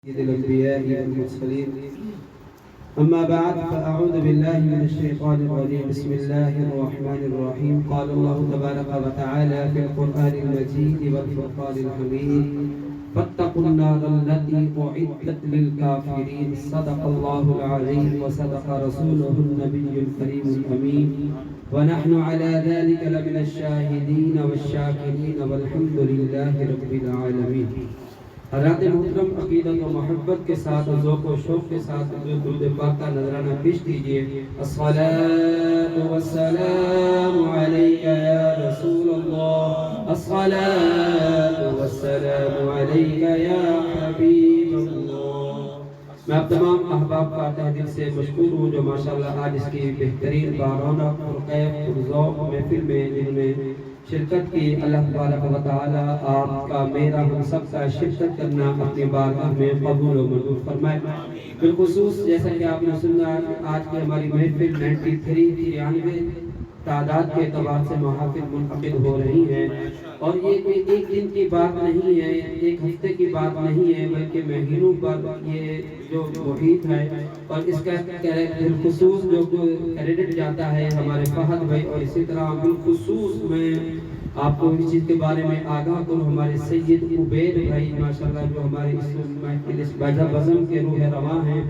سيد الأنبياء والمرسلين أما بعد فأعوذ بالله من الشيطان الرجيم بسم الله الرحمن الرحيم قال الله تبارك وتعالى في القرآن المجيد والفرقان الحميد فاتقوا النار التي أعدت للكافرين صدق الله العظيم وصدق رسوله النبي الكريم الأمين ونحن على ذلك لمن الشاهدين والشاكرين والحمد لله رب العالمين. حضرات محترم عقیدت و محبت کے ساتھ و ذوق و شوق کے ساتھ جو درود پاک کا نذرانہ پیش کیجئے. الصلاة والسلام علیک یا رسول اللہ، الصلاة والسلام علیک یا حبیب اللہ. میں آپ تمام احباب کا تہ دل سے مشکور ہوں جو ماشاءاللہ آج اس کی بہترین بارونق اور کیف اور ذوق محفل میں جن میں شرکت کی. اللہ تبارک و تعالی آپ کا میرا ہم سب کا شرکت کرنا اپنی بارگاہ میں قبول و منظور فرمائے. بالخصوص جیسا کہ آپ نے سنا آج کی ہماری محفل 93 تعداد کے اعتبار سے محافل منعقد ہو رہی ہیں اور یہ کوئی ایک دن کی بات نہیں ہے، ایک ہفتے کی بات نہیں ہے، بلکہ مہینوں پر یہ جو محیط ہے اور اس کا بالخصوص جو کریڈٹ جاتا ہے ہمارے فہد بھائی، اور اسی طرح بالخصوص میں آپ کو اس چیز کے بارے میں آگاہ کروں ہمارے سید عبید بھائی ماشاءاللہ جو ہمارے اس باجہ بزم کے روح رواں ہیں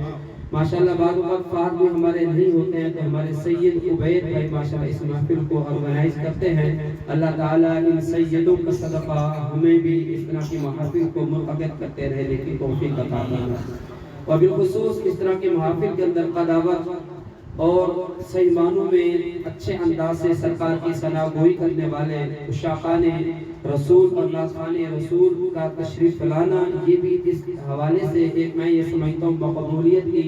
ماشاءاللہ. بعض وقت فہد بھی ہمارے نہیں ہوتے ہیں تو ہمارے سید عبید بھائی ماشاءاللہ اس محفل کو آرگنائز کرتے ہیں. اللہ تعالیٰ ان سیدوں کا صدقہ ہمیں بھی اس طرح کی محافل کو منعقد کرتے رہے لیکن توفیق عطا فرمائے. اور بالخصوص اس طرح کے محافل کے اندر قداوت اور صحیح معنوں میں اچھے انداز سے سرکار کی ثنا گوئی کرنے والے عشاقان رسول اور ناصحان رسول کا تشریف لانا، یہ بھی اس حوالے سے ایک میں یہ سمجھتا ہوں مقبولیت کی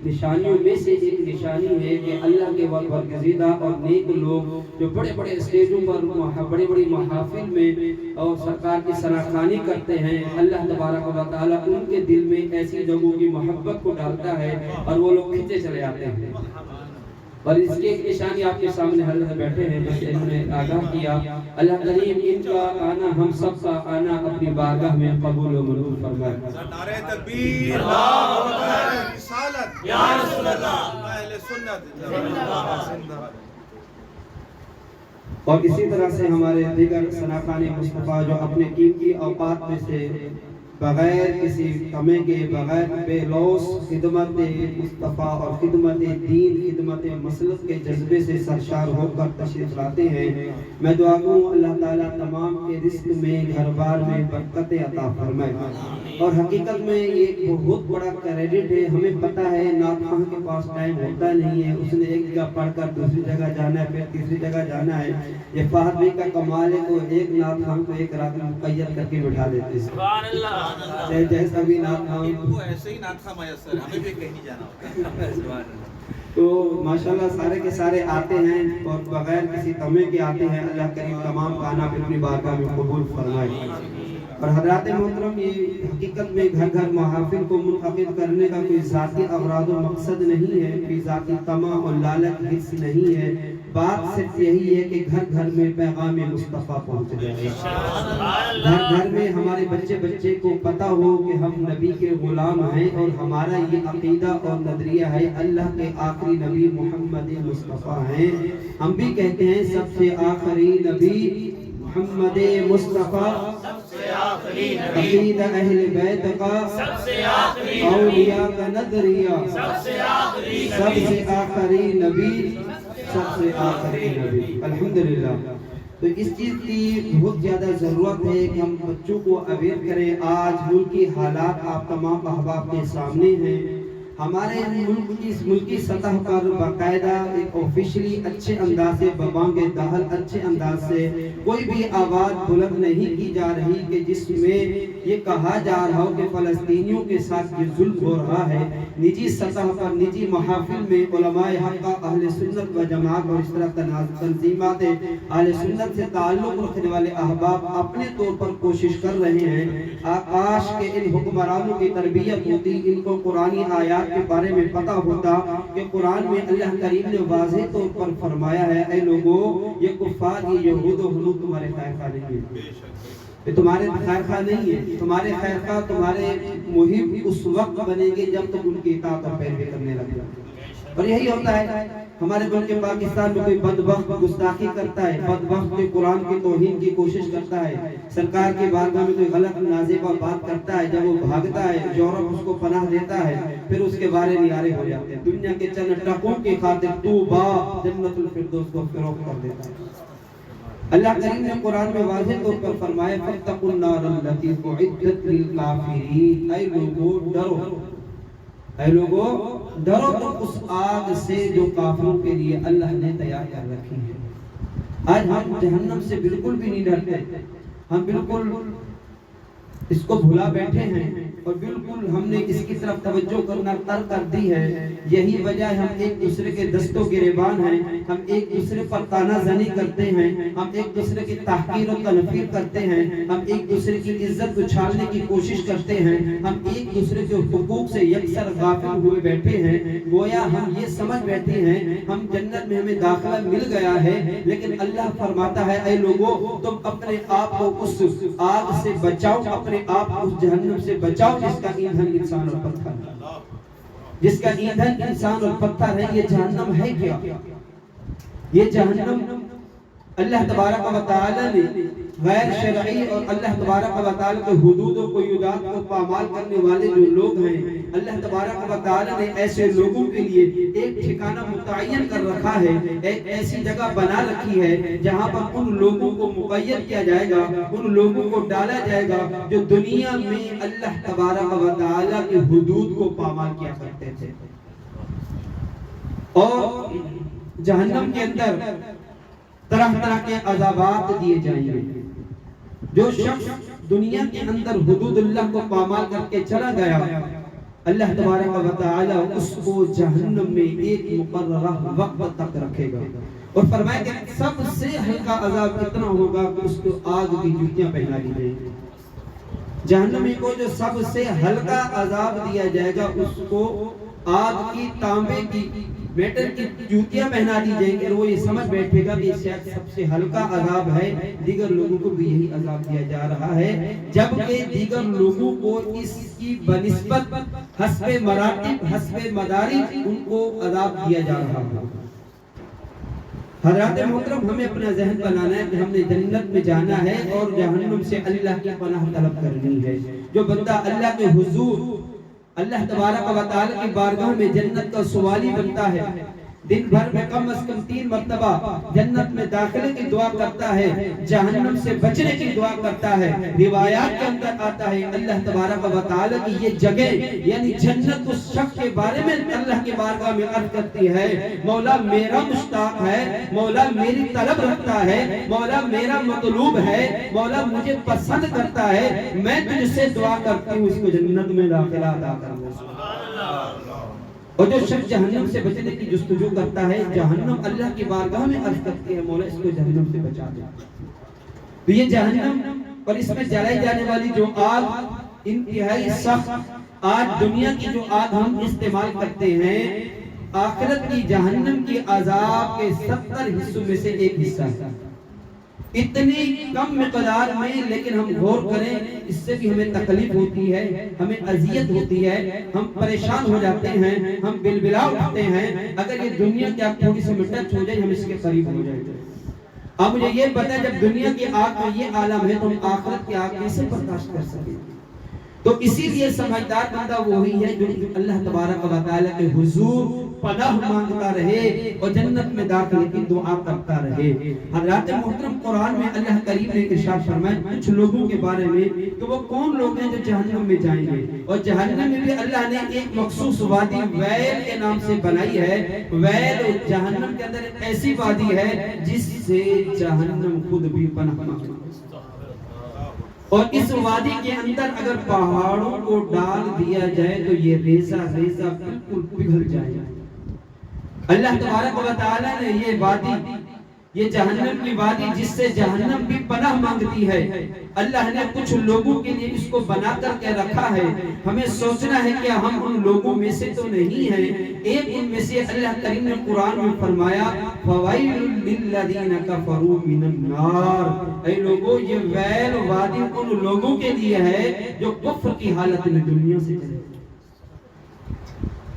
نشانیوں میں سے ایک نشانی ہے کہ اللہ کے برگزیدہ اور نیک لوگ جو بڑے بڑے اسٹیجوں پر بڑی بڑی محافل میں اور سرکار کی ثنا خوانی کرتے ہیں، اللہ تبارک و تعالیٰ ان کے دل میں ایسی جگہوں کی محبت کو ڈالتا ہے اور وہ لوگ کھنچے چلے آتے ہیں. اور اس کی ایک نشانی آپ کے سامنے حضرت بیٹھے ہیں جس انہوں نے آگاہ کیا. اللہ کریم ان کا آنا ہم سب کا آنا اپنی بارگاہ میں قبول و منظور فرمائے. نعرہ تکبیر، اللہ اکبر، رسالت یا رسول اللہ، اہل سنت. اور اسی طرح سے ہمارے دیگر ثناخوان مصطفیٰ جو اپنے قیمتی اوقات میں سے بغیر کسی کمی کے بغیر بے لوث خدمت مصطفیٰ اور خدمت دین خدمت مسلک کے جذبے سے سرشار ہو کر تشریف لاتے ہیں. میں دعا کروں اللہ تعالیٰ تمام کے رزق میں گھر بار میں برکت عطا فرمائے. اور حقیقت میں یہ ایک بہت بڑا کریڈٹ ہے. ہمیں پتہ ہے نعت خواں کے پاس ٹائم ہوتا نہیں ہے، اس نے ایک جگہ پڑھ کر دوسری جگہ جانا ہے پھر تیسری جگہ جانا ہے. یہ فہد بھائی کا کمال ہے، وہ ایک نعت خواں کو ایک رات میں مقید کر کے بٹھا دیتے ہیں. سبحان اللہ. جیسا بھی نعت خواں ایسے ہی نعت خواں میسر ہے، ہمیں بھی کہیں جانا ہوتا ہے. تو ماشاءاللہ سارے کے سارے آتے ہیں اور بغیر کسی تمے کے آتے ہیں. اللہ کریم تمام کانا اپنی بارگاہ میں قبول فرمائے. اور حضرات محترم یہ حقیقت میں گھر گھر محافل کو منعقد کرنے کا کوئی ذاتی اغراض و مقصد نہیں ہے، کوئی ذاتی طمع اور لالچ حرص نہیں ہے. بات صرف یہی ہے کہ گھر گھر میں پیغام مصطفیٰ پہنچ جائے. گھر گھر میں ہمارے بچے کو پتہ ہو کہ ہم نبی کے غلام ہیں اور ہمارا یہ عقیدہ اور نظریہ ہے اللہ کے آخری نبی محمد مصطفیٰ ہیں. ہم بھی کہتے ہیں سب سے آخری نبی محمد مصطفیٰ، عقیدہ اہل بیت کا، اولیاء کا نظریہ، سب سے آخری نبی، سب سے آخری نبی. الحمدللہ. تو اس چیز کی بہت زیادہ ضرورت ہے کہ ہم بچوں کو اویئر کریں. آج ملکی حالات آپ تمام احباب کے سامنے ہیں. ہمارے ملکی سطح پر باقاعدہ ایک آفیشلی اچھے انداز سے ببانگ دہل اچھے انداز سے کوئی بھی آواز بلند نہیں کی جا رہی کہ جس میں یہ کہا جا رہا ہو کہ فلسطینیوں کے ساتھ یہ ظلم ہو رہا ہے. نجی سطح پر نجی محافل میں علماء حق اہل سنت و جماعت اور اس طرح تنظیمات اہل سنت سے تعلق رکھنے والے احباب اپنے طور پر کوشش کر رہے ہیں. کاش کہ ان حکمرانوں کی تربیت ہوتی، ان کو قرآنی آیات کے بارے میں پتہ ہوتا کہ قرآن میں اللہ کریم نے واضح طور پر فرمایا ہے اے لوگو یہ کفار یہ یہود و ہنود تمہارے خیر خواہ نہیں ہے. یہ تمہارے خیر خواہ نہیں ہے، تمہارے خیر خواہ تمہارے محب اس وقت بنیں گے جب تم ان کی اطاعت اور پیروی کرنے لگے. اور یہی ہوتا ہے ہمارے ملک پاکستان میں. کوئی بدبخت گستاخی کرتا ہے، بدبخت کوئی قرآن کی توہین کی کوشش کرتا ہے، سرکار کی بارگاہ میں کوئی غلط نازیبہ بات کرتا ہے، جب وہ بھاگتا ہے یورپ اس کو پناہ دیتا ہے، پھر اس کے بارے نیارے ہو جاتے ہیں. دنیا کے چند ٹکوں کی خاطر طوبیٰ جنت الفردوس کو فروخت کر دیتا ہے. اللہ کریم نے قرآن میں واضح طور پر فرمایا فاتقوا النار التي اعدت للكافرین. اے لوگو ڈرو، اے لوگو ڈرو تم اس آگ سے جو کافروں کے لیے اللہ نے تیار کر رکھی ہے. آج ہم جہنم سے بالکل بھی نہیں ڈرتے، ہم بالکل اس کو بھلا بیٹھے ہیں اور بالکل ہم نے اس کی طرف توجہ کرنا ترک کر دی ہے. یہی وجہ ہے ہم ایک دوسرے کے دستوں گریبان ہیں، ہم ایک دوسرے پر طعنہ زنی کرتے ہیں، ہم ایک دوسرے کی تحقیر و تنفیر کرتے ہیں، ہم ایک دوسرے کی عزت اچھالنے کی کوشش کرتے ہیں، ہم ایک دوسرے کے حقوق سے یکسر غافل ہوئے بیٹھے ہیں. گویا ہم یہ سمجھ بیٹھے ہیں ہم جنت میں ہمیں داخلہ مل گیا ہے، لیکن اللہ فرماتا ہے اے لوگو تم اپنے آپ کو اس آگ سے بچاؤ، اپنے آپ اس جہنم سے بچاؤ جس کا ایندھن انسان اور پتھر ہے. جس کا ایندھن انسان اور پتھر ہے. یہ جہنم ہے کیا؟ یہ جہنم اللہ تبارک و تعالی نے غیر شرعی اور اللہ تبارک و تعالی کے حدود و قیودات کو پامال کرنے والے جو لوگ ہیں، اللہ تبارک و تعالی نے ایسے لوگوں کے لیے ایک ٹھکانہ متعین کر رکھا ہے، ایک ایسی جگہ بنا رکھی ہے جہاں پر ان لوگوں کو مقید کیا جائے گا، ان لوگوں کو ڈالا جائے گا جو دنیا میں اللہ تبارک و تعالی کے حدود کو پامال کیا کرتے تھے. اور جہنم کے اندر طرح طرح کے عذابات دیے جائیں گے. جو شخص دنیا کے اندر حدود اللہ کو پامال کر کے چلا گیا، اللہ تبارک و تعالی اس کو جہنم میں ایک مقررہ وقت تک رکھے گا اور فرمایا کہ سب سے ہلکا عذاب اتنا ہوگا کہ اس کو آگ کی جوتیاں پہنا دی جائیں گی. جہنمی کو جو سب سے ہلکا عذاب دیا جائے گا اس کو آگ کی تانبے کی میٹل کی جوتیاں پہنا دی جائیں گے اور وہ یہ سمجھ بیٹھے گا کہ شاید سب سے ہلکا عذاب ہے، دیگر لوگوں کو بھی یہی عذاب دیا جا رہا ہے، جبکہ دیگر لوگوں کو اس کی بنسبت حسب مراتب حسب مدارج ان کو عذاب دیا جا رہا ہے. حضرات محترم ہمیں اپنا ذہن بنانا ہے کہ ہم نے جنت میں جانا ہے اور جہنم سے اللہ کی پناہ طلب کرنی ہے. جو بندہ اللہ کے حضور اللہ تبارک و تعالی کی بارگاہ میں جنت کا سوالی بنتا ہے، دن بھر میں کم از کم 3 مرتبہ جنت میں داخلے کی دعا کرتا ہے، جہنم سے بچنے کی دعا کرتا ہے. روایات کے اندر آتا ہے اللہ تبارک و تعالی کی یہ جگہ یعنی جنت اس شخص کے بارے میں اللہ کی بارگاہ میں عرض کرتی ہے مولا میرا مشتاق ہے، مولا میری طلب رکھتا ہے، مولا میرا مطلوب ہے، مولا مجھے پسند کرتا ہے، میں تجھ سے دعا کرتی ہوں اس کو جنت میں داخلہ عطا کر. اور جو شخص جہنم سے بچنے کی جستجو کرتا ہے، جہنم اللہ کی بارگاہ میں عرض کرتی ہے مولا اس کو جہنم سے بچا دے. تو یہ جہنم اور اس میں جلائی جانے والی جو آگ انتہائی سخت، آج دنیا کی جو آگ ہم استعمال کرتے ہیں آخرت کی جہنم کی عذاب کے 70 حصوں میں سے ایک حصہ ہے. اتنی کم مقدار میں لیکن ہم غور کریں اس سے بھی ہمیں تکلیف ہوتی ہے، ہمیں اذیت ہوتی ہے، ہم پریشان ہو جاتے ہیں، ہم بلبلا اٹھتے ہیں. اگر یہ دنیا کی آگ تھوڑی سی ٹچ ہو جائے ہم اس کے قریب ہو جائیں. اب مجھے یہ پتا ہے جب دنیا کی آگ میں یہ عالم ہے تو ہم آخرت کی آگ کیسے برداشت کر سکیں. تو اسی لیے سمجھدار بندہ وہی ہے جو اللہ تبارک و تعالی کے حضور پناہ مانگتا رہے اور جنت میں داخلے کی دعا کرتا رہے. حضرات محترم قرآن میں اللہ کریم نے ارشاد فرمایا کچھ لوگوں کے بارے میں کہ وہ کون لوگ ہیں جو جہنم میں جائیں گے، اور جہنم میں بھی اللہ نے ایک مخصوص وادی ویل کے نام سے بنائی ہے. ویل جہنم کے اندر ایک ایسی وادی ہے جس سے جہنم خود بھی پناہ مانگتی ہے. اور اس وادی کے اندر اگر پہاڑوں کو ڈال دیا جائے تو یہ ریزہ ریزہ بالکل پگھل جائے. اللہ تبارک و تعالی نے یہ وادی یہ جہنم کی وادی جس سے جہنم بھی پناہ مانگتی ہے، اللہ نے کچھ لوگوں کے لیے اس کو بنا کر کے رکھا ہے۔ ہمیں سوچنا ہے کہ ہم ان لوگوں میں سے تو نہیں ہیں۔ ایک ان میں سے اللہ کریم نے قرآن میں فرمایا فَوَيْلٌ لِّلَّذِينَ كَفَرُوا مِنَ النَّارِ، اے لوگوں یہ ویل وادی ان لوگوں کے لیے ہے جو کفر کی حالت میں دنیا سے چلے۔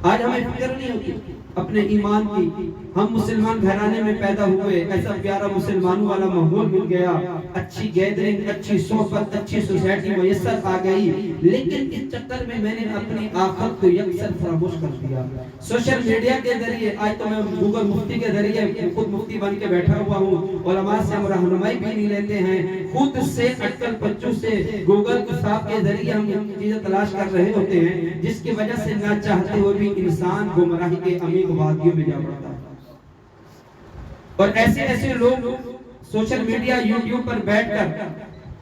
آج ہمیں فکر نہیں ہوتی اپنے ایمان کی، ہم مسلمان گھرانے میں پیدا ہوئے، ایسا پیارا مسلمانوں والا ماحول مل گیا، اچھی گیدرنگ، اچھی صحبت، اچھی سوسائٹی میسر آ گئی، لیکن اس چکر میں میں نے اپنی آخرت کو یکسر فراموش کر دیا۔ سوشل میڈیا کے ذریعے آج تو میں گوگل مفتی کے ذریعے خود مفتی بن کے بیٹھا ہوا ہوں، علماء سے ہم رہنمائی بھی نہیں لیتے ہیں، خود سے اٹکل بچوں سے گوگل صاحب کے ذریعے ہم چیزیں تلاش کر رہے ہوتے ہیں، جس کی وجہ سے نہ چاہتے ہوئے بھی انسان گمراہی کے عمیق وادیوں میں جا پڑتا ہے۔ اور ایسے لوگ سوشل میڈیا یوٹیوب پر بیٹھ کر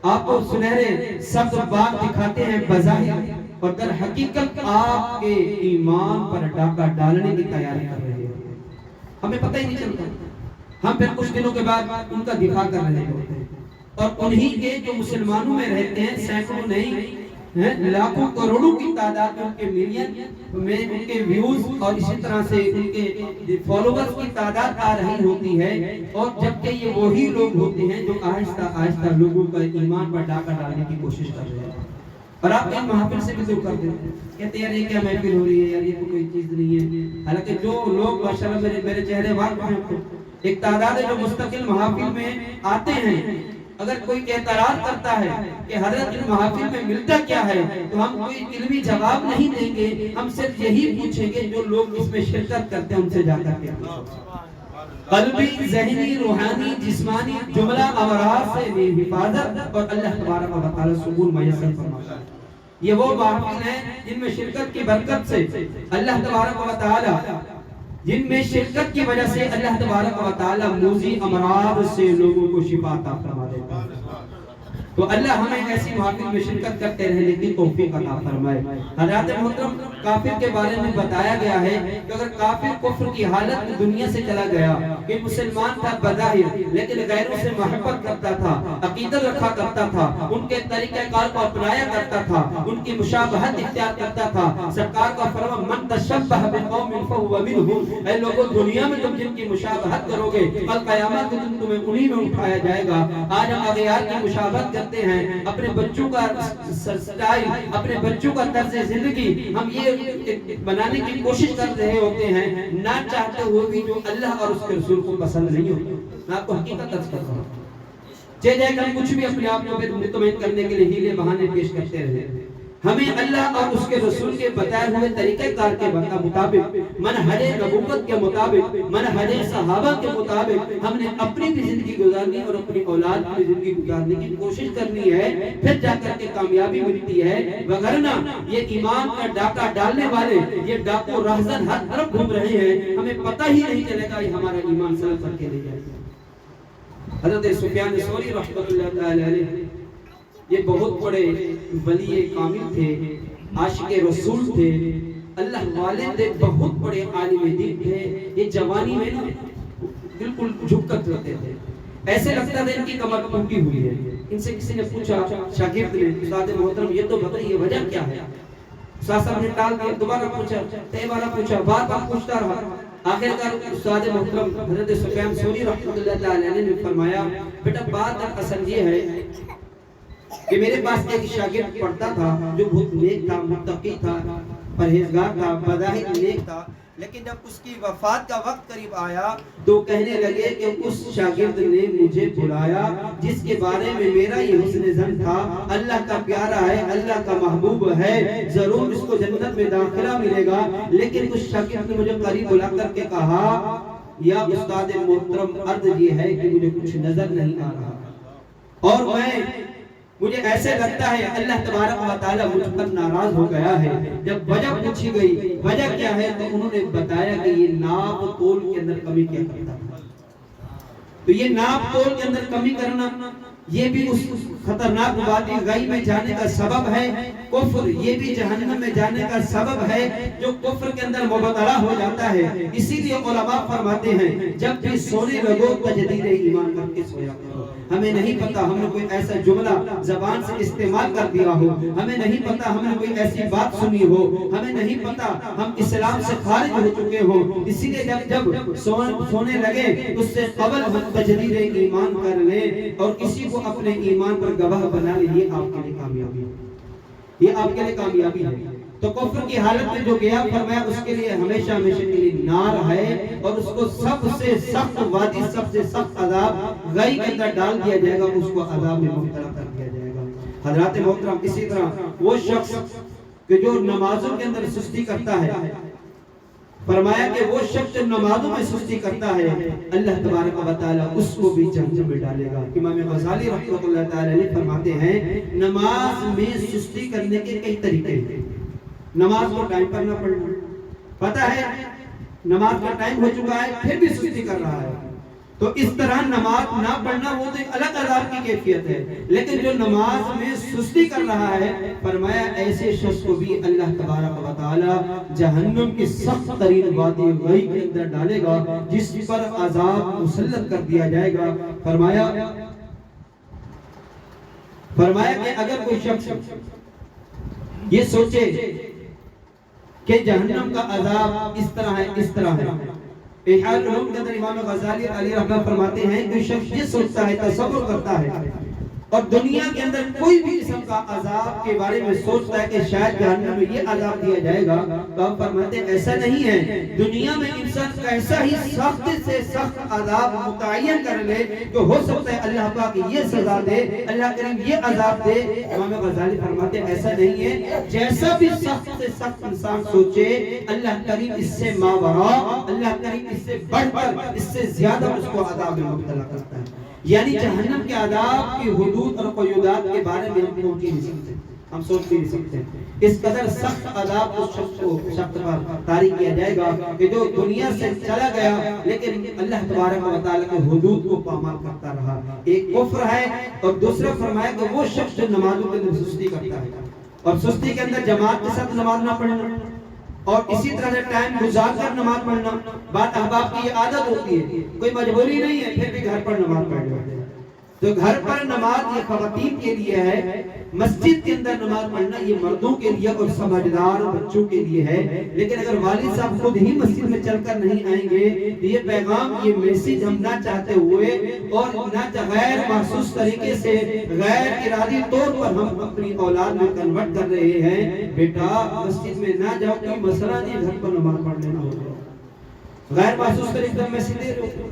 آپ کو سنہرے سبز باغ دکھاتے ہیں بظاہر، اور در حقیقت آپ کے ایمان پر ڈاکہ ڈالنے کی تیاری کر رہے ہیں، ہمیں پتہ ہی نہیں چلتا۔ ہم پھر کچھ دنوں کے بعد ان کا دفاع کر رہے ہوتے ہیں، اور انہی کے جو مسلمانوں میں رہتے ہیں سینکڑوں نہیں لاکھوں کروڑوں کی تعداد میں، ان کے ملین میں ان کے ویوز اور اسی طرح سے ان کے فالوورز کی تعداد آ رہی ہوتی ہے، اور جبکہ یہ وہی لوگ ہوتے ہیں جو آہستہ آہستہ لوگوں کا ایمان پر ڈاکہ ڈالنے کی کوشش کر رہے ہیں، اور آپ ان محافل سے بھی دور کر دیتے ہیں، کہتے ہیں یار یہ کیا محفل ہو رہی ہے، یار یہ تو کوئی چیز نہیں ہے۔ حالانکہ جو لوگ ماشاءاللہ میرے چہرے واقف ہیں، ایک تعداد ہے جو مستقل محافل میں آتے ہیں، اگر کوئی اعتراض کرتا ہے کہ حضرت ان محافل میں ملتا کیا ہے، تو ہم کوئی علمی جواب نہیں دیں گے، ہم صرف یہی پوچھیں گے جو لوگ اس میں شرکت کرتے ہیں ان سے جا کر کے قلبی، ذہنی، روحانی، جسمانی جملہ امراض سے حفاظت اور اللہ تبارک و تعالی سکون میسر فرماتا ہے۔ یہ وہ محافل ہیں جن میں شرکت کی برکت سے اللہ تبارک و تعالی، جن میں شرکت کی وجہ سے اللہ تبارک و تعالی موذی امراض سے لوگوں کو شفا عطا فرما دیتا ہے۔ تو اللہ ہمیں ایسی محافل میں شرکت کرتے رہنے کی توفیق عطا فرمائے۔ حضرات محترم، کافر کے بارے میں بتایا گیا ہے کہ اگر کافر کفر کی حالت میں دنیا سے چلا گیا، کہ مسلمان تھا بظاہر لیکن غیروں سے محبت کرتا تھا، عقیدت رکھا کرتا تھا، ان کے طریقہ کار کو اپنایا کرتا تھا، ان کی مشابہت اختیار کرتا تھا، سرکار کا فرمان من تشبہ بقوم فہو منہم، اے لوگوں دنیا میں تم جن کی مشابہت کرو گے کل قیامت کے دن تمہیں انہی میں اٹھایا جائے گا۔ آج ہم اغیار کی مشابہت کرتے ہیں، اپنے بچوں کا سٹائل، اپنے بچوں کا طرز زندگی ہم یہ بنانے کی کوشش کر رہے ہوتے ہیں، نہ چاہتے ہوئے بھی جو اللہ اور اس کے رسول کو پسند نہیں ہوتا۔ میں آپ کو حقیقت عرض کرتا ہوں، چاہے ہم کچھ بھی اپنے آپ کو مطمئن کرنے کے لیے ہیلے بہانے پیش کرتے رہے، ہمیں اللہ اور اس کے رسول کے بتائے ہوئے طریقہ کار کے مطابق، منہج نبوت کے مطابق، منہج صحابہ کے مطابق ہم نے اپنی بھی زندگی گزارنی اور اپنی اولاد کی زندگی گزارنے کی کوشش کرنی ہے، پھر جا کر کے کامیابی ملتی ہے۔ وگرنہ یہ ایمان کا ڈاکہ ڈالنے والے، یہ ڈاکو رہزن ہر طرف گھوم رہے ہیں، ہمیں پتہ ہی نہیں چلے گا یہ ہمارا ایمان سلب کر کے لے جائے گا۔ حضرت سفیان ثوری رحمۃ اللہ تعالی علیہ یہ بہت بڑے ولی کامل تھے، عاشق رسول تھے، اللہ والے تھے، بہت بڑے عالم دین تھے۔ یہ جوانی میں نا بالکل جھک کر چلتے تھے، ایسے لگتا تھا ان کی کمر ٹوٹی ہوئی ہے۔ ان سے کسی نے پوچھا، شاگرد نے، استاد محترم یہ تو بتائیے وجہ کیا ہے؟ استاد صاحب نے ٹال دیا، دوبارہ پوچھا، تیبارہ پوچھا، بار بار پوچھتا رہا۔ آخر کار استاد محترم حضرت سفیان ثوری رحمۃ اللہ تعالی علیہ نے فرمایا، بیٹا بات دراصل یہ ہے کہ میرے پاس ایک شاگرد پڑھتا تھا جو بہت نیک تھا، متقی تھا، پرہیزگار تھا، بظاہر نیک تھا، لیکن جب اس کی وفات کا وقت قریب آیا تو کہنے لگے کہ اس شاگرد نے مجھے بلایا جس کے بارے میں میرا یہ حسن ظن تھا، اللہ کا پیارا ہے، اللہ کا محبوب ہے، ضرور اس کو جنت میں داخلہ ملے گا، لیکن اس شاگرد نے مجھے قریب بلا کر کے کہا، یا استاد محترم عرض یہ ہے کہ مجھے کچھ نظر نہیں آ رہا، اور مجھے ایسے لگتا ہے اللہ تبارک و تعالی مجھ پر ناراض ہو گیا ہے۔ جب وجہ پوچھی گئی وجہ کیا ہے تو انہوں نے بتایا کہ یہ ناپ تول کے اندر کمی کیا کرتا تھا۔ تو یہ ناپ تول کے اندر کمی کرنا یہ بھی اس خطرناک وادی غی میں جانے کا سبب ہے. کفر یہ بھی جہنم میں جانے کا سبب ہے جو کفر کے اندر مبتلا ہو جاتا ہے. اسی لیے علماء فرماتے ہیں جب بھی سونے لگو تجدید ایمان کر کے سویا کرو. ہمیں نہیں پتا ہم نے کوئی ایسا جملہ زبان سے استعمال کر دیا ہو, ہمیں نہیں پتا ہم نے کوئی ایسی بات سنی ہو, ہمیں نہیں پتا ہم اسلام سے خارج ہو چکے ہو. اسی لیے جب سونے لگے اس سے قبل ہم تجدید ایمان کر لیں اور کسی کو اپنے ایمان پر گواہ بنا لیں. یہ آپ کے لیے کامیابی ہے, یہ آپ کے لیے کامیابی ہے. تو کفر کی حالت میں جو گیا فرمایا اس کے لیے ہمیشہ ہمیشہ کے لیے نار ہے اور اس کو سب سے سخت وادی, سب سے سخت عذاب غی کے اندر ڈال دیا جائے گا, اس کو عذاب میں مبتلا کر دیا جائے گا. حضرات محترم, اسی طرح وہ شخص کہ جو نمازوں کے اندر سستی کرتا ہے, فرمایا کہ وہ شخص جو نمازوں میں سستی کرتا ہے اللہ تبارک و تعالی اس کو بھی جہنم میں ڈالے گا. امام غزالی رحمۃ اللہ تعالی علیہ فرماتے ہیں نماز میں سستی کرنے کے کئی طریقے ہیں. نماز کو ٹائم پر نہ پڑھنا, پتہ ہے نماز کا ٹائم ہو چکا ہے پھر بھی سستی کر رہا ہے, تو اس طرح نماز نہ پڑھنا وہ تو ایک الگ عذاب کی کیفیت ہے. لیکن جو نماز میں سستی کر رہا ہے فرمایا ایسے شخص کو بھی اللہ تبارک و تعالی جہنم کی سخت ترین وادی غی کے اندر ڈالے گا جس پر عذاب مسلط کر دیا جائے گا. فرمایا کہ اگر کوئی شخص یہ سوچے کہ جہنم کا عذاب اس طرح ہے, اس طرح ہے. احیاء العلوم کے اندر امام غزالی علیہ رحمہ فرماتے ہیں کہ شخص یہ سوچتا ہے, تصور کرتا ہے اور دنیا کے اندر کوئی بھی قسم کا عذاب کے بارے میں سوچتا ہے کہ شاید جہنم میں یہ عذاب دیا جائے گا, تو آپ فرماتے ہیں ایسا نہیں ہے. دنیا میں انسان ایسا ہی سخت سے سخت عذاب متعین کر لے کہ ہو سکتا ہے اللہ پاک یہ سزا دے, اللہ کریم یہ عذاب دے. امام غزالی فرماتے ہیں ایسا نہیں ہے. جیسا بھی سخت سے سخت انسان سوچے اللہ کریم اس سے ماورا, اللہ کریم اس سے بڑھ کر اس سے زیادہ اس کو عذاب میں مبتلا کرتا ہے. یعنی جہنم کے عذاب کی حدود اور قیودات کے بارے میں ہم سوچ نہیں سکتے, ہم سوچ نہیں سکتے. اس قدر سخت عذاب اس شخص پر طاری کیا جائے گا کہ جو دنیا سے چلا گیا لیکن اللہ تبارک و تعالی کے حدود کو پامال کرتا رہا. ایک کفر ہے اور دوسرا فرمایا کہ وہ شخص جو نمازوں کے اندر سستی کرتا ہے اور سستی کے اندر جماعت کے ساتھ نماز نہ پڑھنا اور اسی طرح سے ٹائم گزار کر نماز پڑھنا. بات احباب کی یہ عادت ہوتی ہے, کوئی مجبوری نہیں ہے پھر بھی گھر پر نماز پڑھنا. تو گھر پر نماز یہ خواتین کے لیے ہے, مسجد کے اندر نماز پڑھنا یہ مردوں کے لیے اور سمجھدار بچوں کے لیے ہے. لیکن اگر والد صاحب خود ہی مسجد میں چل کر نہیں آئیں گے تو یہ پیغام, یہ میسج ہم نہ چاہتے ہوئے اور نہ غیر محسوس طریقے سے غیر ارادی طور پر ہم اپنی اولاد میں کنورٹ کر رہے ہیں. بیٹا مسجد میں نہ جاؤ, کوئی مسئلہ نہیں, گھر پر نماز پڑھ لینا ہوگا. غیر محسوس طریقے سے میسج دے رہے,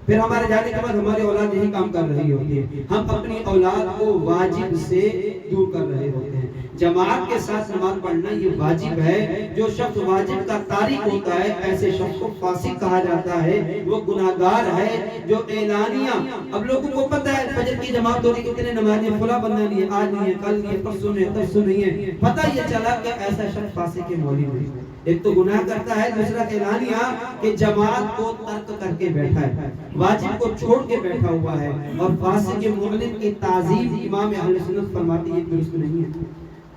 پھر ہمارے جانے کے بعد ہماری اولاد یہی کام کر رہی ہوتی ہے. ہم اپنی اولاد کو واجب سے دور کر رہے ہوتے ہیں. جماعت کے ساتھ نماز پڑھنا یہ واجب ہے. جو شخص واجب کا تارک ہوتا ہے ایسے شخص کو فاسق کہا جاتا ہے, وہ گناہگار ہے. جو اعلانیہ, اب لوگوں کو پتہ ہے فجر کی جماعت ہو رہی, کتنے نمازی فلاں بندہ نہیں ہے, آج نہیں ہے, کل نہیں ہے, پرسوں نہیں ہے, ترسوں نہیں ہے, پتہ یہ چلا کہ ایسا شخص فاسق مولوی ہے. ایک تو گناہ کرتا ہے, دوسرا اعلانیہ کہ جماعت کو ترک کر کے بیٹھا ہے, واجب کو چھوڑ کے بیٹھا ہوا ہے. اور فاسق مولد کی تعظیم امام اہل سنت فرماتے ہیں درست نہیں ہے.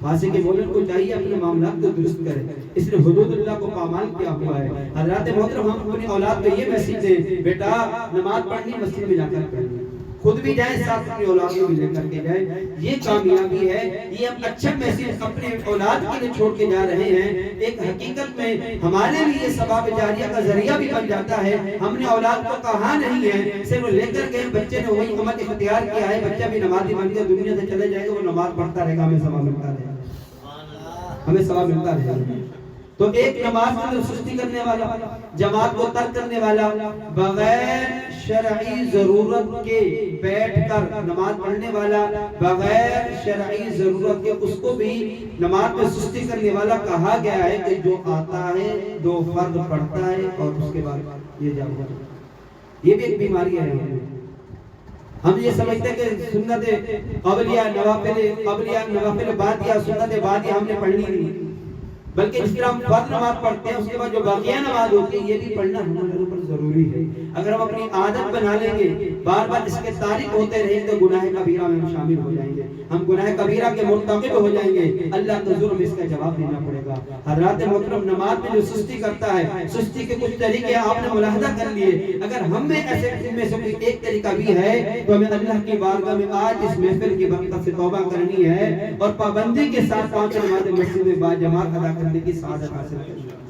فاسق مولد کو چاہیے اپنے معاملات کو درست کرے, اس نے حدود اللہ کو پامال کیا ہوا ہے. حضرات محترم, ہم اپنی اولاد کو یہ میسج دیں, بیٹا نماز پڑھنی مسجد میں جا کر پڑھنی, خود بھی جائیں ساتھ اپنی اولاد کو بھی لے کر کے جائیں. یہ کامیابی ہے. یہ ہم اچھا میسج اپنے اولاد کے لیے چھوڑ کے جا رہے ہیں. ایک حقیقت میں ہمارے لیے ثواب جاریہ کا ذریعہ بھی بن جاتا ہے. ہم نے اولاد کو کہا نہیں ہے, صرف لے کر گئے, بچے نے وہی عمل اختیار کیا ہے, بچہ بھی نمازی بن کے دنیا سے چلے جائے گا, وہ نماز پڑھتا رہے گا, ہمیں ثواب ملتا رہے گا, ہمیں ثواب ملتا رہے گا. تو ایک نماز کے اندر سستی کرنے والا, جماعت کو ترک کرنے والا, بغیر شرعی ضرورت کے بیٹھ کر نماز پڑھنے والا, بغیر شرعی ضرورت کے اس کو بھی نماز میں سستی کرنے والا کہا گیا ہے کہ جو آتا ہے 2 فرض پڑھتا ہے اور اس کے بعد یہ جاتا ہے. یہ بھی ایک بیماری ہے. ہم یہ سمجھتے ہیں کہ سنت قبلیہ نوافل بعدیہ, سنت بعدیہ ہم نے پڑھنی نہیں. بلکہ جس طرح ہم فرض نماز پڑھتے ہیں اس کے بعد جو باقیہ نماز ہوتی ہے یہ بھی پڑھنا ہمارے اوپر ضروری ہے. اگر ہم اپنی عادت بنا لیں گے بار بار اس کے تارک ہوتے رہیں تو گناہ کبیرہ میں ہم شامل ہو جائیں گے, ہم گناہ کبیرہ کے مرتکب ہو جائیں گے, اللہ کا ظلم اس کا جواب دینا پڑے گا. حضرات محترم, نماز میں جو سستی کرتا ہے, سستی کے کچھ طریقے آپ نے ملاحظہ کر لیے. اگر ہم میں ایسے میں سے کوئی ایک طریقہ بھی ہے تو ہمیں اللہ کی بارگاہ میں آج اس محفل کی برکت سے توبہ کرنی ہے اور پابندی کے ساتھ 5 نمازیں مسجد میں با جماعت ادا کرنے کی سعادت حاصل کرنی ہے.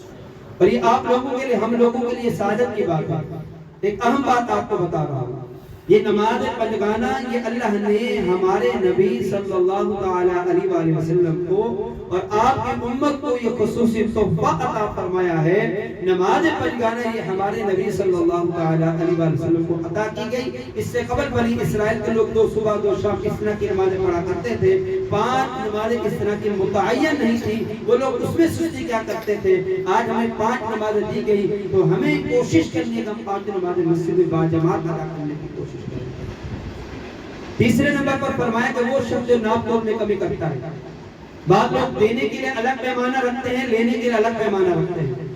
اور یہ آپ لوگوں کے لیے, ہم لوگوں کے لیے سعادت کی بات ہے. ایک اہم بات آپ کو بتا رہا ہوں, یہ نماز پنجگانہ یہ اللہ نے ہمارے نبی صلی اللہ تعالی علیہ وآلہ وسلم کو اور آپ کی امت کو یہ خصوصی تحفہ عطا فرمایا ہے. نماز پنجگانہ یہ ہمارے نبی صلی اللہ تعالی علیہ وآلہ وسلم کو عطا کی گئی. اس سے قبل بنی اسرائیل کے لوگ 2 صبح 2 شام اس طرح کی نمازیں پڑھا کرتے تھے. 5 نمازیں اس طرح کی متعین نہیں تھی, وہ لوگ اس میں سستی کیا کرتے تھے. آج ہمیں 5 نمازیں دی گئی تو ہمیں کوشش کرنی ہے کہ ہم 5 نمازیں مسجد میں با جماعت ادا کرنے کی کوشش. تیسرے نمبر پر فرمایا کہ وہ شخص جو ناپ توپ میں کمی کرتا ہے. بعض لوگ دینے کے لیے الگ پیمانہ رکھتے ہیں, لینے کے لیے الگ پیمانہ رکھتے ہیں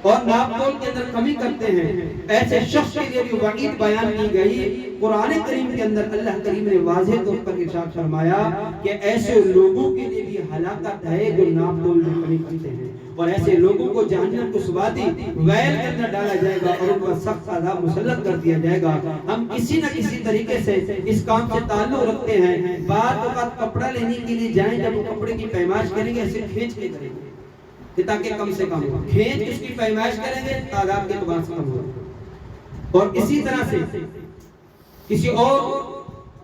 اور ناپ تول کے اندر کمی کرتے ہیں. ایسے شخص کے لیے بھی وعید بیان کی گئی. قرآن کریم کے اندر اللہ کریم نے واضح طور پر ارشاد فرمایا کہ ایسے لوگوں کے لیے بھی ہلاکت ہے جو ناپ تول میں کمی کرتے ہیں, اور ایسے لوگوں کو جہنم کو سوادی ویل کے اندر ڈالا جائے گا اور ان پر سخت عذاب مسلط کر دیا جائے گا. ہم کسی نہ کسی طریقے سے اس کام سے تعلق رکھتے ہیں. بعض اوقات کپڑا لینے کے لیے جائیں, جب وہ کپڑے کی پیمائش کریں گے ایسے کھینچ کے کریں گے تاکہ کم سے کم ہو, کھینچ اس کی پیمائش کریں گے تعداد کے اعتبار سے کم ہو. اور اسی طرح سے کسی اور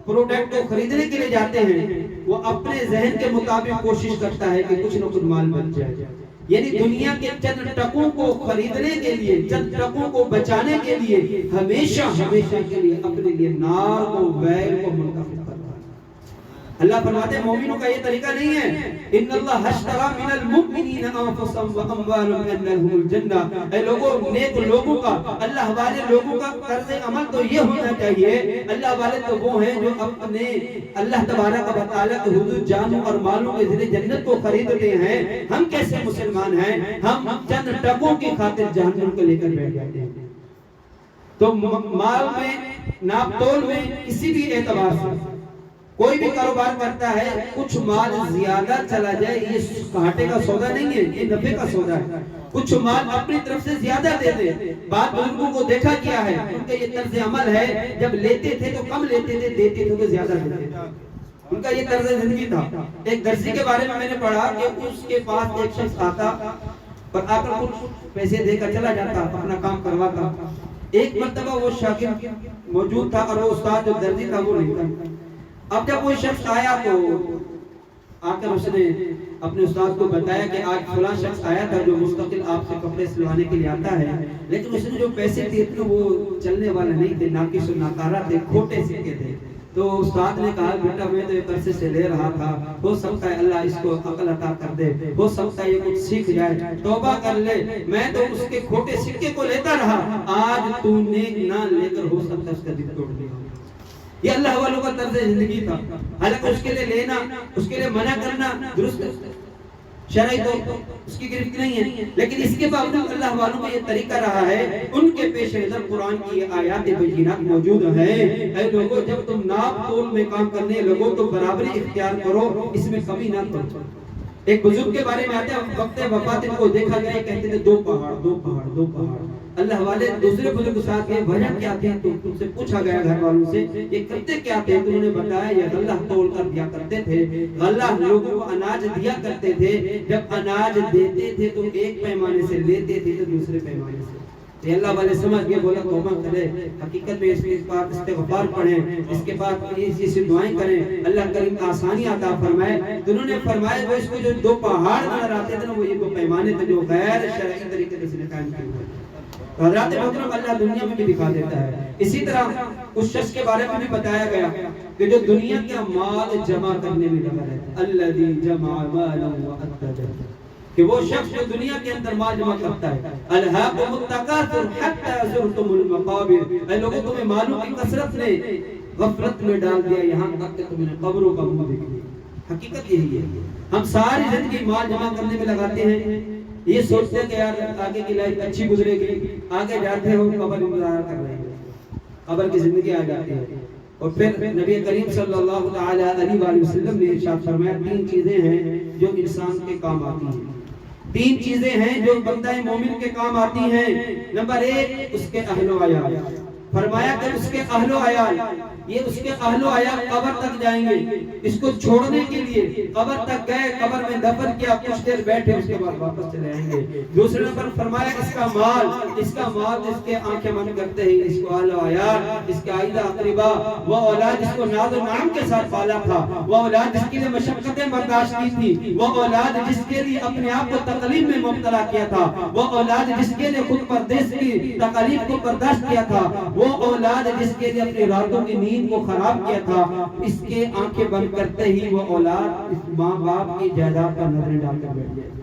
پروڈکٹ کو خریدنے کے لیے جاتے ہیں, وہ اپنے ذہن کے مطابق کوشش کرتا ہے کہ کچھ نہ کچھ مال بچ جائے. یعنی دنیا کے چند ٹکوں کو خریدنے کے لیے, چند ٹکوں کو بچانے کے لیے ہمیشہ کے لیے اپنے لیے نار کو, ویل کو منتخب کرتا ہے. اللہ فرماتے ہیں مومنوں کا یہ طریقہ نہیں ہے. ان اللہ اشترى من المؤمنین انفسهم واموالهم بان لهم الجنہ. اے لوگوں, نیک لوگوں کا, اللہ والے لوگوں کا طرز عمل تو یہ ہونا چاہیے. اللہ والے تو وہ ہیں جو اپنے اللہ تبارک و تعالی کے حضور جانوں اور مالوں کے ذریعے جنت کو خریدتے ہیں. ہم کیسے مسلمان ہیں, ہم چند ٹکوں کی خاطر جہنم کو لے کر بیٹھ جاتے ہیں. تو مال میں, ناپ تول میں کسی بھی اعتبار سے کوئی بھی کاروبار کرتا ہے, کچھ مال زیادہ چلا جائے یہ گھاٹے کا سودا نہیں ہے, یہ نفع کا سودا ہے. کچھ مال اپنی طرف سے زیادہ دے دے. بعض بزرگوں کو دیکھا کیا ہے, ان کا یہ طرز عمل ہے, جب لیتے تھے تو کم لیتے تھے, دیتے تھے تو زیادہ دیتے تھے. ان کا یہ طرز زندگی تھا. ایک درزی کے بارے میں نے پڑھا کہ اس کے پاس ایک شخص آتا اور آ کر کچھ پیسے دے کر چلا جاتا, اپنا کام کرواتا. ایک مرتبہ وہ شاگرد موجود تھا اور وہ استاد جو درزی تھا وہ نہیں تھا. اب جب وہ شخص آیا تو آ کر اس نے اپنے استاد کو بتایا کہ آج فلاں شخص آیا تھا جو مستقل آپ سے کپڑے سلوانے کے لیے آتا ہے, لیکن اس نے جو پیسے دیے تھے وہ چلنے والے نہیں تھے, ناقص و ناکارہ تھے, کھوٹے سکے تھے. تو استاد نے کہا بیٹا میں تو ایک عرصے سے لے رہا تھا, ہو سکتا ہے اللہ اس کو عقل عطا کر دے, ہو سکتا ہے یہ کچھ سیکھ جائے, توبہ کر لے. میں تو اس کے کھوٹے سکے کو لیتا رہا, آج تو نیک نہ لے کر ہو سکتا ہے اس کا دل توڑ دیا. یہ اللہ والوں کا طرز زندگی تھا. حالانکہ اس کے لیے لینا, اس کے لیے منع کرنا درست شرعی تو اس کی گرفت نہیں ہے, لیکن اس کے باوجود اللہ والوں کا یہ طریقہ رہا ہے. ان کے پیش نظر قرآن کی آیات بینات موجود ہیں. اے لوگوں, جب تم ناپ تول میں کام کرنے لگو تو برابری اختیار کرو, اس میں کمی نہ کرو. ایک بزرگ کے بارے میں آتے ہیں, وقت وفات ان کو دیکھا گیا, کہتے تھے 2 پہاڑ 2 پہاڑ 2 پہاڑ. اللہ والے دوسرے بزرگ ساتھ گئے, وجہ کیا تھی, تو ان سے پوچھا گیا گھر والوں سے یہ کرتے کیا تھے, تو انہوں نے بتایا یہ غلہ تول کر دیا کرتے تھے. غلہ لوگوں کو اناج دیا کرتے تھے, جب اناج دیتے تھے تو ایک پیمانے سے لیتے تھے تو دوسرے پیمانے سے. تو اللہ والے سمجھ گئے, بولا توبہ کرے, حقیقت میں اس کے بعد استغفار پڑھیں, اس کے بعد ایسی دعائیں کریں, اللہ کریم آسانی عطا فرمائے. تو انہوں نے فرمایا وہ اس کو جو 2 پہاڑ نظر آتے تھے نا, وہ یہ 2 پیمانے تھے جو غیر شرعی طریقے سے اس نے قائم کیے ہوئے. حضرات محترم, اللہ دنیا میں بھی دکھا دیتا ہے. اسی طرح اس شخص کے بارے میں بھی بتایا گیا کہ جو دنیا کا مال جمع کرنے میں لگا رہتا ہے, الذی جمع مالا وعدده, کہ وہ شخص جو دنیا کے اندر مال جمع کرتا ہے. الہاکم التکاثر حتی زرتم المقابر, اے لوگوں تمہیں مالوں کی کثرت نے غفلت میں ڈال دیا, یہاں تک کہ تم نے قبروں کا منہ دیکھ لیا. حقیقت یہی ہے. ہم ساری زندگی مال جمع کرنے میں لگاتے ہیں، یہ سوچتے ہیں کہ یار آگے کی لائف اچھی گزرے گی، آگے جاتے ہو قبر انتظار کر رہے ہیں، قبر کی زندگی آ جاتی ہے۔ اور پھر نبی کریم صلی اللہ تعالی علیہ وآلہ وسلم نے ارشاد فرمایا 3 چیزیں ہیں جو انسان کے کام آتی ہیں، 3 چیزیں ہیں جو بندہ مومن کے کام آتی ہیں۔ نمبر 1 اس کے اہل و عیال، فرمایا کہ اس کے اہل و عیال، یہ اس کے اہل و عیال قبر تک جائیں گے، اس کو چھوڑنے کے لیے قبر تک گئے، قبر میں دفن کیا، کچھ دیر بیٹھے، اس کے بعد واپس چلے آئیں گے۔ دوسرے نمبر فرمایا اس کا مال جس کے آنکھیں بند کرتے ہیں، اس کو اہل و عیال، اس کے عائلہ اقربا، وہ اولاد جس کو ناز و نعم کے ساتھ پالا تھا، وہ اولاد جس کے لیے مشقتیں برداشت کی تھی، وہ اولاد جس کے لیے اپنے آپ کو تکلیف میں مبتلا کیا تھا، وہ اولاد جس کے لیے خود پردیس کی تکلیف کو برداشت کیا تھا، وہ اولاد جس کے لیے اپنی راتوں کی نیند کو خراب کیا تھا، اس کے آنکھیں بند کرتے ہی وہ اولاد اس ماں باپ کی جائیداد پر نظریں ڈال کر بیٹھ جائے۔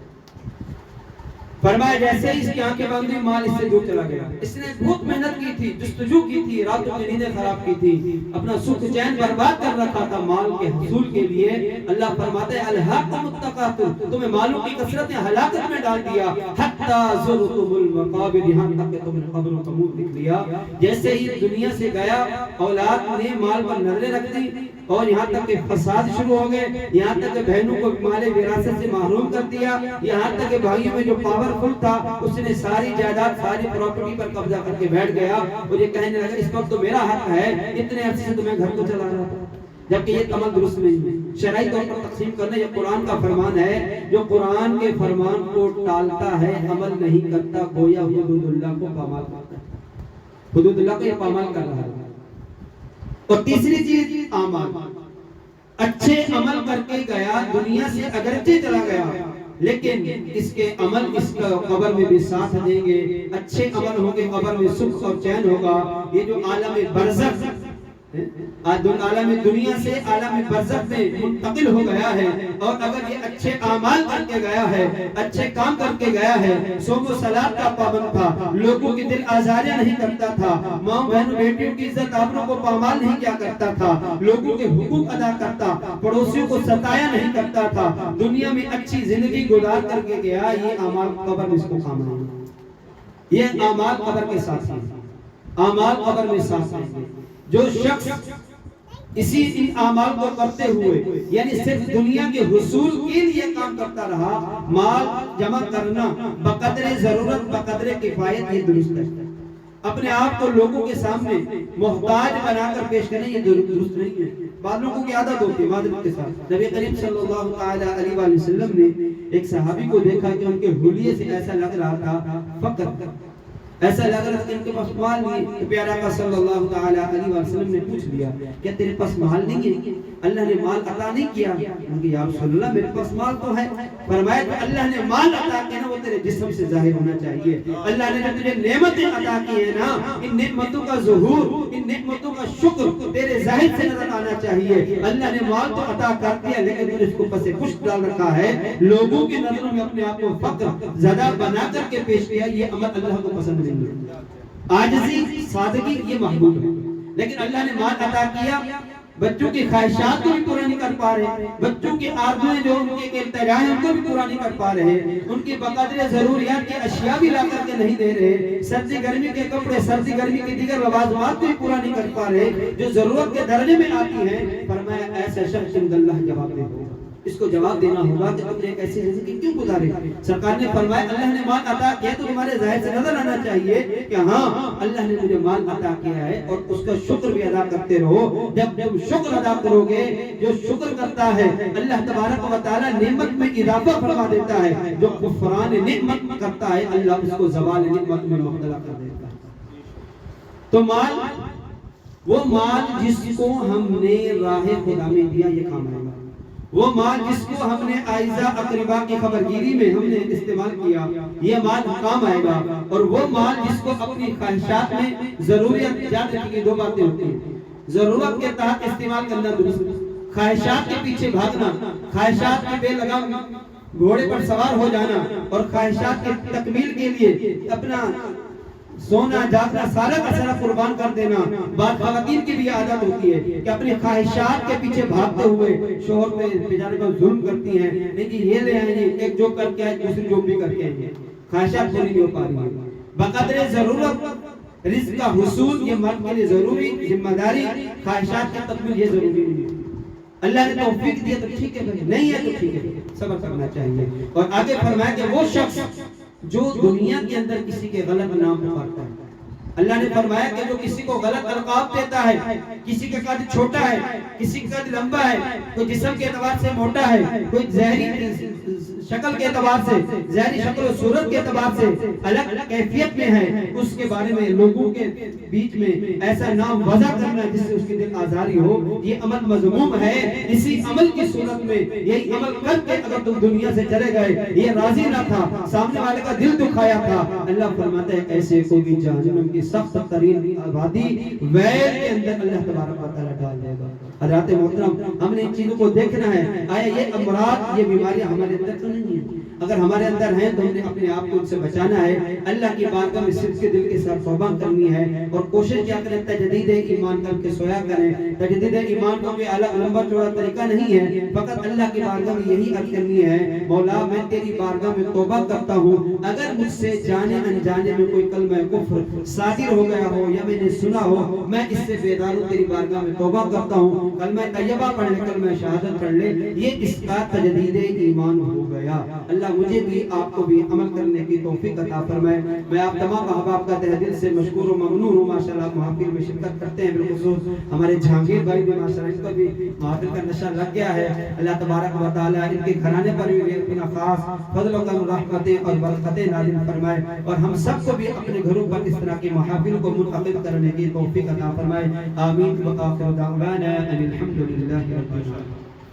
فرمایا جیسے ہی اس کی آنکھیں بند ہوئی، مال اس سے دور چلا گیا۔ اس نے بہت محنت کی تھی، جستجو کی تھی، راتوں کی نیندیں خراب کی تھی، اپنا سکھ چین برباد کر رکھا تھا مال کے حصول کے لیے۔ اللہ فرماتا ہے الہاکم التکاثر، تمہیں مالوں کی کثرت نے ہلاکت میں ڈال دیا، حتی زرتم المقابر، یہاں تک کہ تم نے قبروں کا منہ دیکھ لیا۔ جیسے ہی دنیا سے گیا، اولاد نے مال پر نظریں رکھ دی، اور یہاں تک کہ فساد شروع ہو گئے، یہاں تک کہ بہنوں کو مال وراثت سے محروم کر دیا، یہاں تک کہ بھائیوں میں جو پاورفل تھا اس نے ساری جائیداد ساری پراپرٹی پر قبضہ کر کے بیٹھ گیا، اور یہ کہنے لگا اس وقت تو میرا حق ہے، اتنے عرصے سے تمہیں گھر کو چلا رہا تھا، جبکہ یہ عمل درست نہیں ہے۔ شرعی طور پر تقسیم کرنا یہ قرآن کا فرمان ہے، جو قرآن کے فرمان کو ٹالتا ہے، عمل نہیں کرتا، گویا حدود اللہ کو پامال کرتا ہے، حدود اللہ کو یہ پامال کر رہا ہے۔ اور تیسری چیز اعمال، اچھے عمل کر کے گیا، دنیا سے اگرچہ چلا گیا لیکن اس کے عمل اس کا قبر میں بھی ساتھ دیں گے، اچھے عمل ہوں گے، قبر میں سکھ اور چین ہوگا۔ یہ جو عالم برزخ، عالم دنیا سے عالم برزخ میں منتقل ہو گیا ہے، اور اگر یہ اچھے اعمال کر کے گیا ہے، اچھے کام کر کے گیا ہے، صوم و صلات کا پابند تھا، لوگوں کی دل آزاریاں نہیں کرتا تھا، ماں بہنوں بیٹیوں کی عزت آبرو کو پامال نہیں کیا کرتا تھا، لوگوں کے حقوق ادا کرتا، پڑوسیوں کو ستایا نہیں کرتا تھا، دنیا میں اچھی زندگی گزار کر کے گیا، یہ اعمال قبر میں اس کو کام آئیں گے، یہ اعمال قبر کے ساتھ ہیں، اعمال قبر میں ساتھ ہیں۔ جو شخص اسی ان اعمال کو کرتے ہوئے یعنی صرف دنیا کے حصول کے لیے کام کرتا رہا، مال جمع کرنا بقدر ضرورت بقدر کفایت، یہ درست ہے۔ اپنے آپ کو لوگوں کے سامنے محتاج بنا کر پیش کریں، یہ درست نہیں ہے۔ بعض لوگوں کی عادت ہوتی ہے معذرت کے ساتھ۔ نبی کریم صلی اللہ تعالی علیہ وآلہ وسلم نے ایک صحابی کو دیکھا کہ ان کے حلیے سے ایسا لگ رہا تھا فقر، ایسا لگ رہا تھا کہ ان کے پاس مال نہیں۔ پیارا کا صلی اللہ تعالی علیہ وسلم نے پوچھ لیا کہ تیرے پاس مال نہیں ہے؟ اللہ نے مال عطا نہیں کیا؟ کہ یا رسول اللہ میرے پاس مال تو ہے۔ فرمایا کہ اللہ نے مال عطا کیا نا وہ تیرے جسم سے ظاہر ہونا چاہیے۔ اللہ نے جو تجھے نعمتیں عطا کی ہیں نا، ان نعمتوں کا ظہور، ان نعمتوں کا شکر تیرے ظاہر سے نظر آنا چاہیے۔ اللہ نے مال تو عطا کر دیا لیکن تجھے اس کو پس پشت ڈال رکھا ہے، لوگوں کی نظروں میں اپنے آپ کو فقر زدہ بنا کر کے پیش کیا، یہ عمل اللہ کو پسند نہیں ہے۔ عاجزی، سادگی یہ محبوب ہے، لیکن اللہ نے مال عطا کیا، بچوں کی خواہشات کو بھی پورا نہیں کر پا رہے، بچوں کی آرزویں جو ان کے ارتجاع ہیں ان کو بھی پورا نہیں کر پا رہے، ان کی بقدر ضروریات کی اشیاء بھی لا کر کے نہیں دے رہے، سردی گرمی کے کپڑے، سردی گرمی کے دیگر لوازمات کو بھی پورا نہیں کر پا رہے جو ضرورت کے درجے میں آتی ہیں۔ فرمایا ایسا شخص اللہ جواب دے گا، اس کو جواب دینا ہوگا کہ تم نے ایک ایسی زندگی کیوں گزاری۔ سرکار نے فرمایا اللہ نے مال عطا کیا تو تمہارے ظاہر سے نظر آنا چاہیے کہ ہاں اللہ نے مجھے مال عطا کیا ہے، اور اس کا شکر بھی ادا کرتے رہو۔ جب تم شکر ادا کرو گے، جو شکر کرتا ہے اللہ تبارک و تعالی نعمت میں اضافہ فرما دیتا ہے، جو کفران نعمت کرتا ہے اللہ اس کو زوال نعمت میں مبتلا کر دیتا ہے۔ تو مال، وہ مال جس کو ہم نے راہ خدا میں دیا یہ کام آئے گا، وہ مال جس کو ہم نے اعزاء اقربا کی خبرگیری میں ہم نے استعمال کیا یہ مال کام آئے گا، اور وہ مال جس کو اپنی خواہشات میں ضروریات، یاد رکھیے دو باتیں ہوتی ہیں، ضرورت کے تحت استعمال کرنا درست، خواہشات کے پیچھے بھاگنا، خواہشات کے بے لگام گھوڑے پر سوار ہو جانا اور خواہشات کی تکمیل کے لیے اپنا سونا جاگنا سارا کا سارا قربان کر دینا. بعض خواتین کی بھی عادت ہوتی ہے کہ اپنی خواہشات کے پیچھے بھاگتے ہوئے شوہر پہ بیچارے پر ظلم کرتی ہیں. نہیں جی یہ لے آئیں گے, ایک جوب کر کے آئے دوسری جوب بھی کر کے آئیں گے, خواہشات پوری نہیں ہو پا رہی ہیں. بقدر ضرورت رزق کا حصول یہ مرد کے لیے ضروری, ذمہ داری. خواہشات کی تکمیل یہ ضروری نہیں. اللہ نے توفیق دیا تو ٹھیک ہے, نہیں ہے تو ٹھیک ہے, صبر کرنا چاہیے. اور آگے فرمایا کہ وہ شخص جو دنیا کے اندر کسی کے غلط نام پکارتا ہے, اللہ نے فرمایا کہ جو کسی کو غلط القاب دیتا ہے, کسی کا قد چھوٹا ہے, کسی کا قد لمبا ہے, کوئی جسم کے اعتبار سے موٹا ہے, کوئی ظاہری شکل کے اعتبار سے, ظاہری شکل و صورت کے اعتبار سے الگ کیفیت میں ہے, اس کے بارے میں لوگوں کے بیچ میں ایسا نام وضع کرنا جس سے اس کی دل آزاری ہو, یہ عمل مذموم ہے. اسی عمل کی صورت میں یہی عمل کر کے اگر تم دنیا سے چلے گئے, یہ راضی نہ تھا, سامنے والے کا دل دکھایا تھا, اللہ فرماتا ہے ایسے کو بھی جہنم کی سخت ترین آبادی ویل کے اندر اللہ تبارک و تعالی ڈال دے گا. حضرات محترم, ہم نے ان چیزوں کو دیکھنا ہے. آیا یہ امراض, یہ بیماریاں ہمارے اندر تو نہیں ہیں؟ اگر ہمارے اندر ہیں تو ہم نے اپنے آپ کو ان سے بچانا ہے. اللہ کی بارگاہ میں صرف کے دل کے ساتھ توبہ کرنی ہے اور کوشش کیا کریں تجدید ایمان کر کے سویا کریں. تجدید ایمان کو بھی الگ لمبا چوڑا طریقہ نہیں ہے, فقط اللہ کی بارگاہ میں یہی عرض کرنی ہے, مولا میں تیری بارگاہ میں توبہ کرتا ہوں, اگر مجھ سے جانے انجانے میں کوئی کلمہ کفر صادر ہو گیا ہو یا میں نے سنا ہو, میں اس سے بیدار ہوں, تیری بارگاہ میں توبہ کرتا ہوں. کلمہ طیبہ پڑھ لے, کلمہ شہادت پڑھ لے, یہ اس کا تجدید ایمان ہو گیا. اللہ مجھے بھی آپ کو بھی عمل کرنے کی توفیق عطا فرمائے. میں آپ تمام احباب کا تہ دل سے مشکور و ممنون ہوں. ماشاءاللہ محافل میں شرکت کرتے ہیں, بالخصوص ہمارے جہانگیر بھائی بھی ماشاءاللہ ان کو بھی محافل کا نشہ لگ گیا ہے. اللہ تبارک و تعالی ان کے گھرانے پر بھی اپنا خاص فضل و کرم, رحمتیں اور برکتیں نازل فرمائے, اور ہم سب کو بھی اپنے گھروں پر اس طرح کی محافل کو منعقد کرنے کی توفیق عطا فرمائے. آمین. وآخر دعوانا ان الحمد للہ رب العالمین.